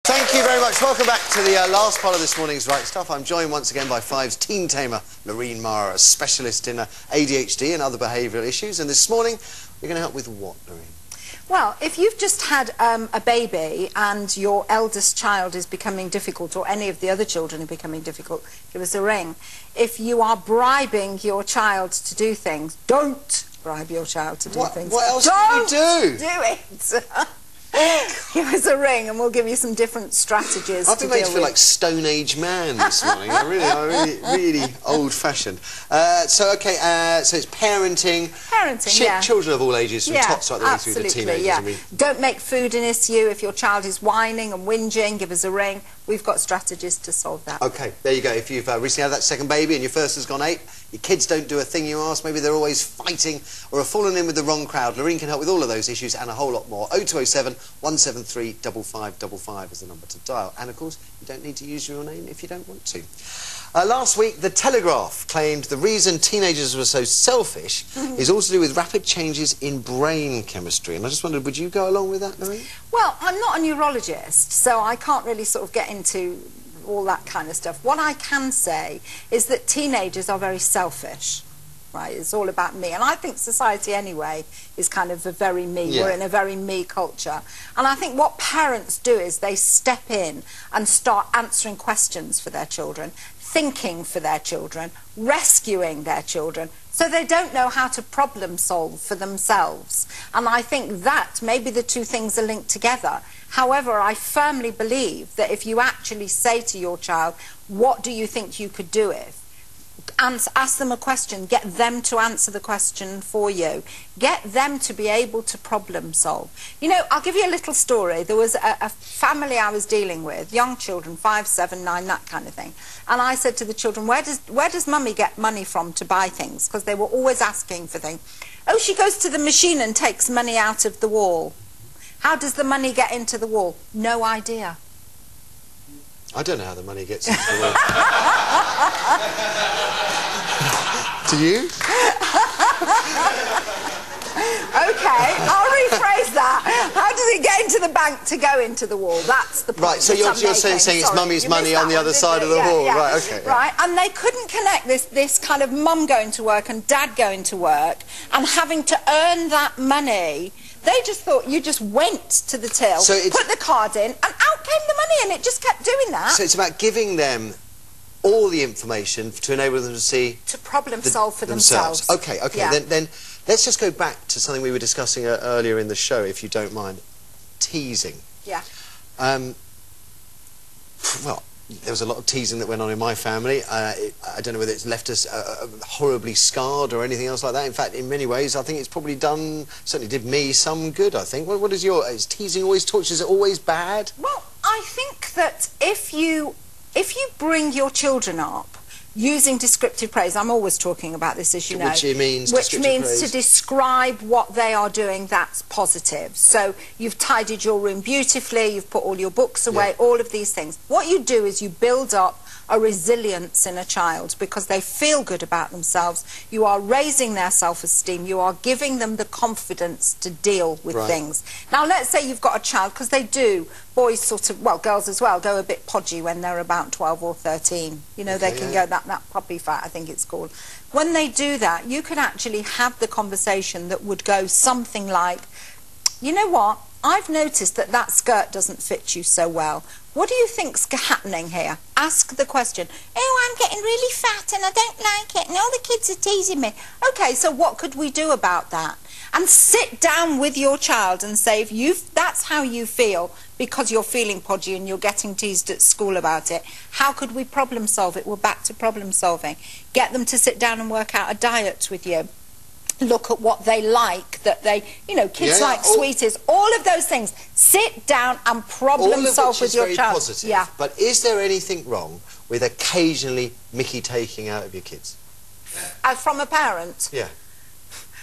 Thank you very much. Welcome back to the last part of this morning's Right Stuff. I'm joined once again by Five's teen tamer, Lorrine Marer, a specialist in ADHD and other behavioural issues. And this morning, we're going to help with what, Lorrine? Well, if you've just had a baby and your eldest child is becoming difficult, or any of the other children are becoming difficult, give us a ring. If you are bribing your child to do things, don't bribe your child to do things. What else can you do? Do it. Give us a ring and we'll give you some different strategies. I've been made to feel like Stone Age man this morning. I'm really old-fashioned. So it's parenting. Yeah. Children of all ages, from tots right the way through to teenagers. Yeah. Don't make food an issue. If your child is whining and whinging, give us a ring. We've got strategies to solve that. OK, there you go. If you've recently had that second baby and your first has gone 8, your kids don't do a thing you ask, maybe they're always fighting or have fallen in with the wrong crowd, Lorrine can help with all of those issues and a whole lot more. 0207 173 5555 is the number to dial. And, of course, you don't need to use your name if you don't want to. Last week, The Telegraph claimed the reason teenagers were so selfish is all to do with rapid changes in brain chemistry. And I just wondered, would you go along with that, Lorrine? Well, I'm not a neurologist, so I can't really sort of get into all that kind of stuff. What I can say is that teenagers are very selfish. Right, it's all about me, and I think society anyway is kind of a very me. Yeah. We're in a very me culture, and I think what parents do is they step in and start answering questions for their children, thinking for their children, rescuing their children, so they don't know how to problem solve for themselves. And I think that maybe the two things are linked together. However, I firmly believe that if you actually say to your child, what do you think you could do if? Ask them a question, get them to answer the question for you, get them to be able to problem solve. You know, I'll give you a little story. There was a family I was dealing with, young children, 5, 7, 9, that kind of thing, and I said to the children, where does mummy get money from to buy things? Because they were always asking for things. Oh, she goes to the machine and takes money out of the wall. How does the money get into the wall? No idea. I don't know how the money gets into the wall. Do you? Okay, I'll rephrase that. How does it get into the bank to go into the wall? That's the point. Right, so you're saying it's mummy's money on the other side of the wall. Yeah. Right, okay. Right, and they couldn't connect this kind of mum going to work and dad going to work and having to earn that money. They just thought you just went to the till, put the card in, and out came the money, and it just kept doing that. So it's about giving them all the information to enable them to see... To problem solve for themselves. OK, yeah. Then let's just go back to something we were discussing earlier in the show, if you don't mind. Teasing. Yeah. Well, there was a lot of teasing that went on in my family. I don't know whether it's left us horribly scarred or anything else like that. In fact, in many ways, I think it's probably certainly did me some good, I think. What is is teasing always torture? Is it always bad? Well, I think that if you bring your children up using descriptive praise, I'm always talking about this, as you know. Which means to describe what they are doing that's positive. So you've tidied your room beautifully, you've put all your books away, all of these things. What you do is you build up a resilience in a child because they feel good about themselves. You are raising their self-esteem. You are giving them the confidence to deal with things. Now, let's say you've got a child, because they do, boys sort of, well, girls as well, go a bit podgy when they're about 12 or 13. You know, they can go that puppy fat, I think it's called. When they do that, you could actually have the conversation that would go something like, you know what, I've noticed that skirt doesn't fit you so well. What do you think's happening here? Ask the question. Oh, I'm getting really fat and I don't like it and all the kids are teasing me. OK, so what could we do about that? And sit down with your child and say, if that's how you feel because you're feeling podgy and you're getting teased at school about it, how could we problem solve it? We're back to problem solving. Get them to sit down and work out a diet with you. Look at what they like, you know, kids like sweeties, all of those things. Sit down and problem solve with your child. Positive, yeah. But is there anything wrong with occasionally Mickey taking out of your kids? From a parent? Yeah.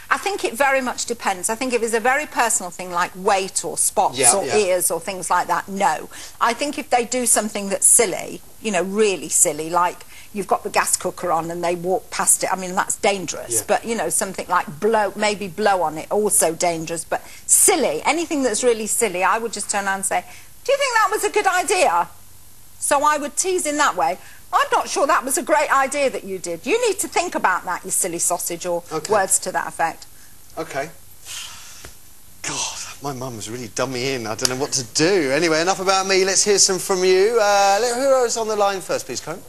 I think it very much depends. I think if it's a very personal thing like weight or spots or ears or things like that, no. I think if they do something that's silly, you know, really silly, like you've got the gas cooker on and they walk past it, I mean, that's dangerous. But, you know, something like blow on it, also dangerous. But silly, anything that's really silly, I would just turn around and say, Do you think that was a good idea? So I would tease in that way. I'm not sure that was a great idea that you did. You need to think about that, you silly sausage, or words to that effect. Okay. God, my mum's really done me in. I don't know what to do. Anyway, enough about me. Let's hear some from you. Who is on the line first, please, Karen?